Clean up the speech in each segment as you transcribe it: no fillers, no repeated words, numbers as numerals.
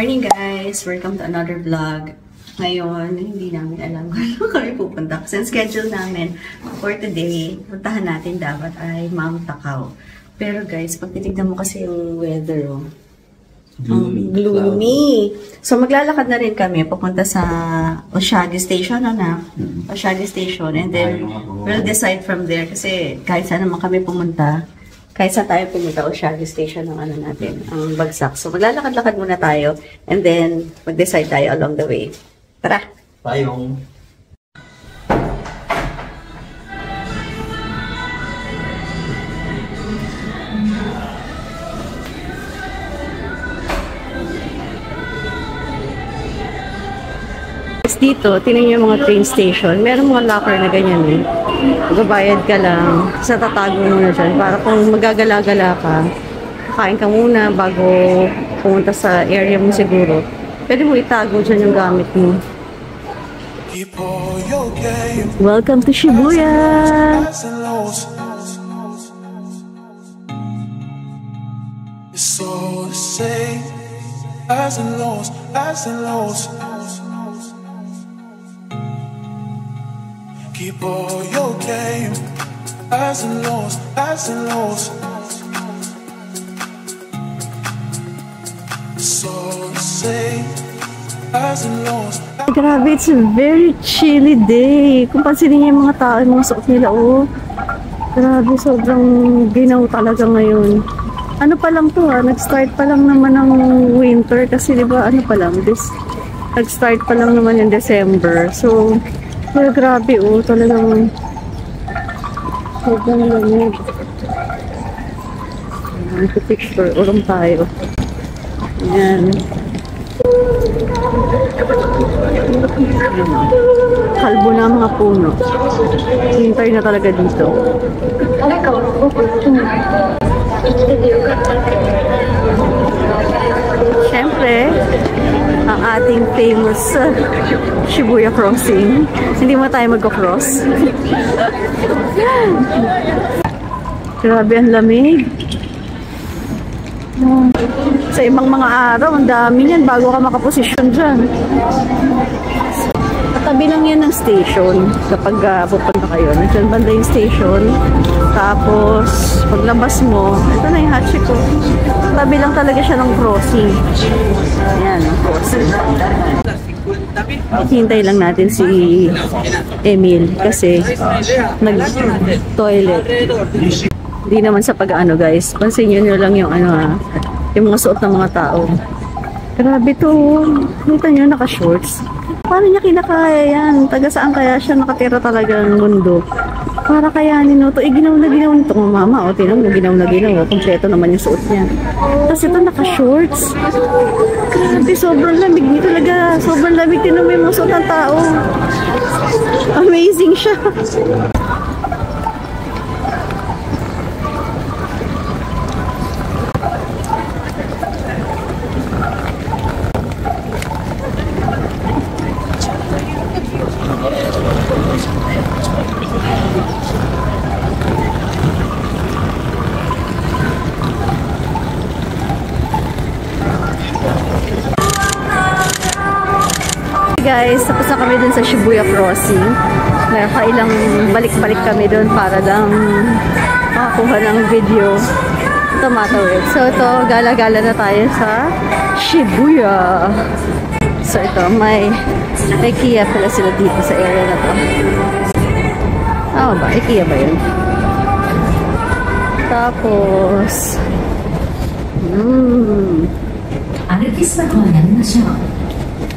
Morning guys! Welcome to another vlog. Ngayon, hindi namin alam kung kami pupunta. Kasi ang schedule namin for today, puntahan natin dapat ay Mount Takao. Pero guys, pag titignan mo kasi yung weather, gloomy. So maglalakad na rin kami papunta sa Oshagi Station, Oshagi Station. And then, we'll decide from there. Kasi kahit saan naman kami pumunta, kahit saan tayo pumunta, Oshagi Station ang natin, ang bagsak. So, maglalakad-lakad muna tayo and then mag-decide tayo along the way. Tara! Tayong! Dito, tingnan niyo yung mga train station. Meron mga locker na ganyan eh. Magbabayad ka lang. Sa tatago muna dyan. Para kung magagala-gala ka, kakain ka muna bago pumunta sa area mo siguro. Pwede mo itago dyan yung gamit mo. Welcome to Shibuya! Keep all your game, highs and lows, highs and lows. So say, highs and lows. Grabe, it's a very chilly day. Kung pansinin niyo yung mga tao, yung mga suot nila, grabe, sobrang ginaw talaga ngayon. Ano pa lang to nag-start pa lang naman ng winter kasi diba, nag-start pa lang naman in December. So, pero grabe talagang sobrang lamig. Picture, ulam tayo. Ayan. Kalbo na mga puno. Hintay na talaga dito. Siyempre, ang ating famous Shibuya crossing. Hindi mo tayo magko-cross. Grabe ang lamig. Sa ibang mga araw, ang dami yan bago ka makaposisyon dyan. Tabi lang yan ng station kapag pupunta kayo. Nandiyan banda yung station. Tapos, paglabas mo, ito na yung Hachiko. Tabi lang talaga siya ng crossing. Ayan, ang crossing. Hintay lang natin si Emil kasi nag-toilet. Hindi naman sa pag-ano guys. Pansin nyo lang yung yung mga suot ng mga tao. Grabe to. Kita nyo, naka-shorts. Paano niya kinakaya yan? Taga saan kaya siya nakatira talaga ng mundo? Para kayanin no, ginaw na ginaw nito ng mama. Tinan mo, ginaw na ginaw. Kompleto naman yung suot niya. Tapos ito naka-shorts. Grabe, sobrang lamig. Hindi talaga, sobrang lamig. Tinan mo yung mga suot ng tao. Amazing siya. Guys, tapos na kami dun sa Shibuya Crossing. Nakailang balik-balik kami dun para lang makakuha ng video. Tumatawid. So ito, gala-gala na tayo sa Shibuya. So ito, may IKEA pala sila dito sa area na to. Ba? IKEA ba yun? Tapos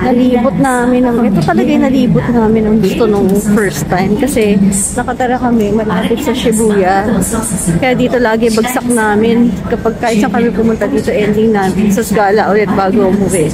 nalibot namin ito talaga yung nalibot namin ang gusto nung first time kasi nakatara kami malapit sa Shibuya kaya dito lagi bagsak namin kapag kahit saan kami pumunta dito ending namin sa gala ulit bago umuwi.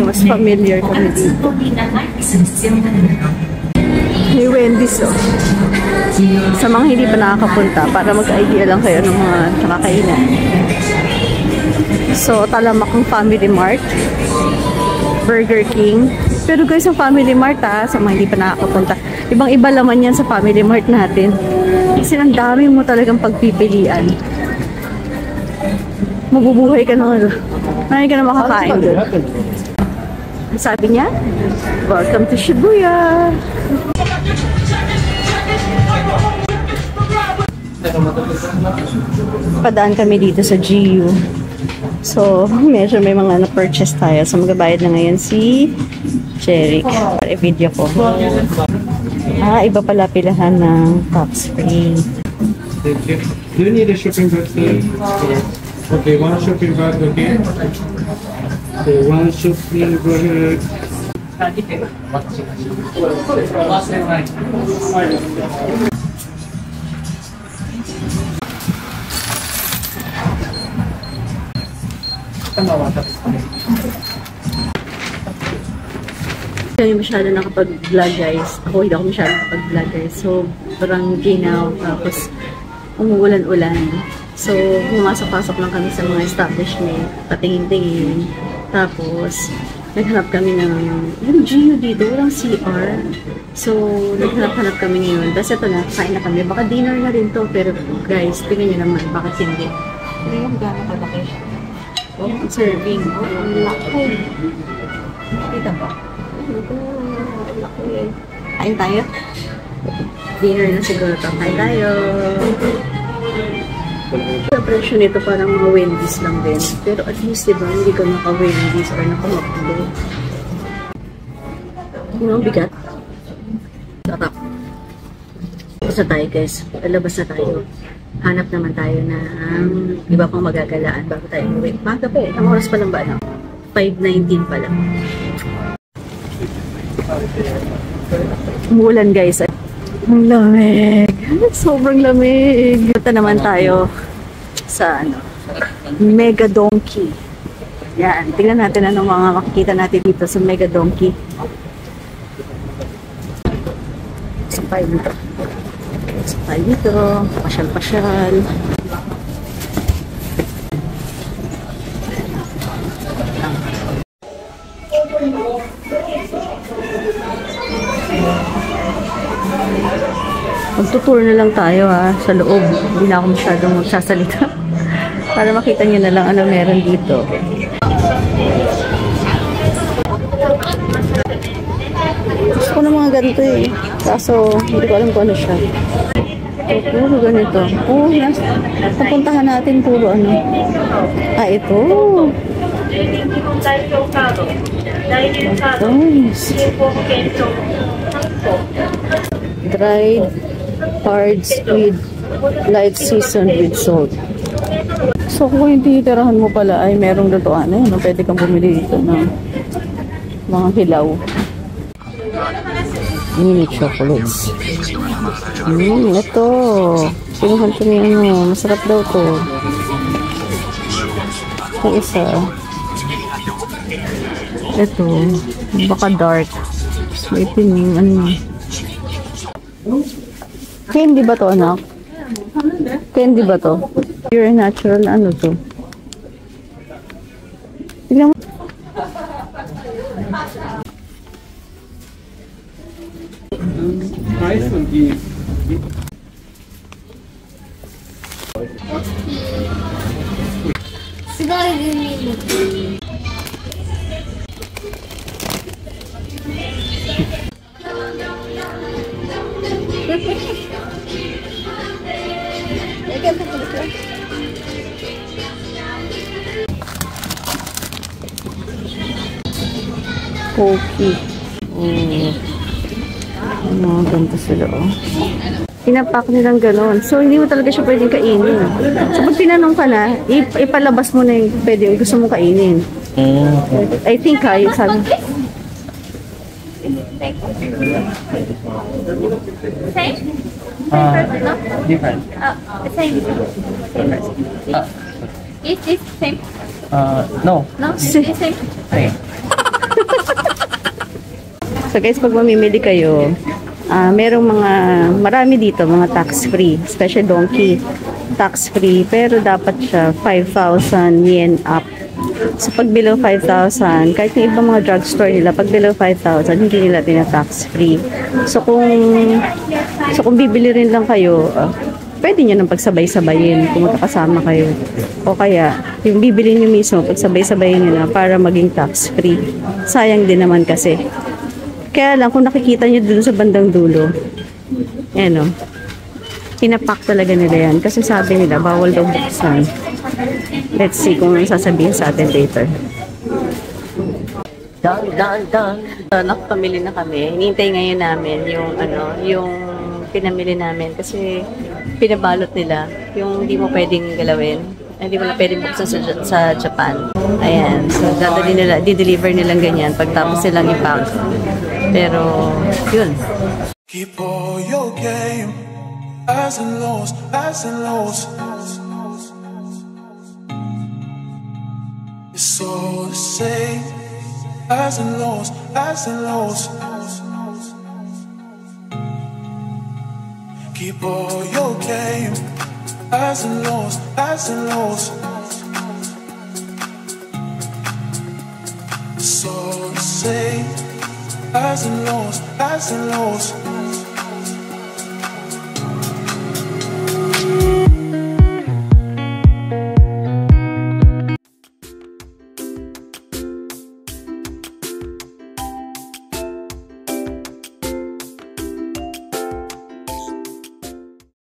Mas familiar kami dito. May Wendy's sa mga hindi pa nakakapunta para mag-idea lang kayo ng mga nakakainan. So, talamak ang Family Mart, Burger King, Pero guys, ang Family Mart sa mga hindi pa nakakapunta, ibang-iba laman yan sa Family Mart natin. Kasi ang dami mo talagang pagpipilian. Mabubuhay ka na, marami ka na makakain doon. Sabi niya, welcome to Shibuya! Padaan kami dito sa GU. So, medyo may mga na-purchase tayo. So, magbabayad na ngayon si Jeric. Para i-video ko. Iba pala pilahan ng tax free. Do you need a shopping bag, sir? Okay, one shopping bag, okay? So, one shopping bag. Hindi kami masyado nakapag-vlog guys. Ako hindi ako masyado nakapag-vlog guys. So, parang ginaw. Tapos, umuulan-ulan. So, pumasok-pasok lang kami sa mga establishment. Patingin-tingin. Tapos, naghanap kami ng GU dito. Walang CR. So, naghanap-hanap kami ngayon. Tapos ito na, kain na kami. Baka dinner na rin to. Pero guys, tingnan nyo naman. Bakit hindi? Tingnan yung gano'ng kalaki. Oh, ang serving. Oh, ang laki. Kita ba? Kain tayo. Dinner na siguro ito. Kain tayo. Sa presyo nito parang mga Wendy's lang din. Pero at least diba, hindi ka naka-Wendy's or naka-McDo. Ang bigat. Sarap. Basta tayo guys. Lalabas na tayo. Hanap naman tayo ng iba pang magagalaan bago tayo umuwi. Maga pa eh. Ang oras pa lang ba? 5:19 pa lang. Umulan guys. Ang lamig. Sobrang lamig. Punta naman tayo sa Mega Donkey. Yan. Tingnan natin anong mga makikita natin dito sa Mega Donkey. Sapay dito. Sapay dito. Pasyal-pasyal. Magtutour na lang tayo sa loob. Hindi na ako masyadong magsasalita. Para makita nyo na lang ano meron dito. Gusto ko na mga ganito eh. Kaso, hindi ko alam kung ano siya. Puro ganito. Oh, napuntahan natin puro ano. Ito. Nice. Dried hard squid light seasoned with salt. So kung yung titirahan mo pala ay merong lutuan eh, pwede kang bumili dito ng mga hilaw. Mini chocolates. Ito. Pinuhan ko niya ano. Masarap daw to. Yung isa. Ito. Baka dark. May pining ano. Candy ba to anak? Candy ba to? Pure natural ano to? Tignan mo. Price will be Poki. Ano, ganito sila Pinapak nilang gano'n. So, hindi mo talaga siya pwedeng kainin. So, pag tinanong ka na, ipalabas mo na yung pwede, gusto mong kainin. I think yung sabi. Same? different. Same. Is this same? No. No? Same. Same. So guys, pag mamimili kayo, merong marami dito, mga tax-free. Especially Donkey, tax-free. Pero dapat siya 5,000 yen up So, pag below 5,000, kahit yung ibang mga drugstore nila, pag below 5,000, hindi nila tina-tax free. So, kung bibili rin lang kayo, pwede nyo nang pagsabay-sabayin kung magkakasama kayo. O kaya, yung bibili nyo mismo, pagsabay-sabayin nyo na para maging tax free. Sayang din naman kasi. Kaya lang, kung nakikita nyo dun sa bandang dulo, yan o, pinapak talaga nila yan. Kasi sabi nila, bawal daw buksan. Let's see kung ano sasabihin sa atin later. Dang. Nakapamili na kami. Hinihintay ngayon namin yung pinamili namin kasi pinabalot nila yung hindi mo pwedeng galawin. Hindi mo na pwedeng buksan sa Japan. Ayan. So, di-deliver nilang ganyan pagtapos silang i-pack. Pero, yun. Keep all your game, highs and lows, highs and lows. It's all the same, highs and lows, highs and lows. Keep all your game, highs and lows, highs and lows. It's all the same, highs and lows, highs and lows.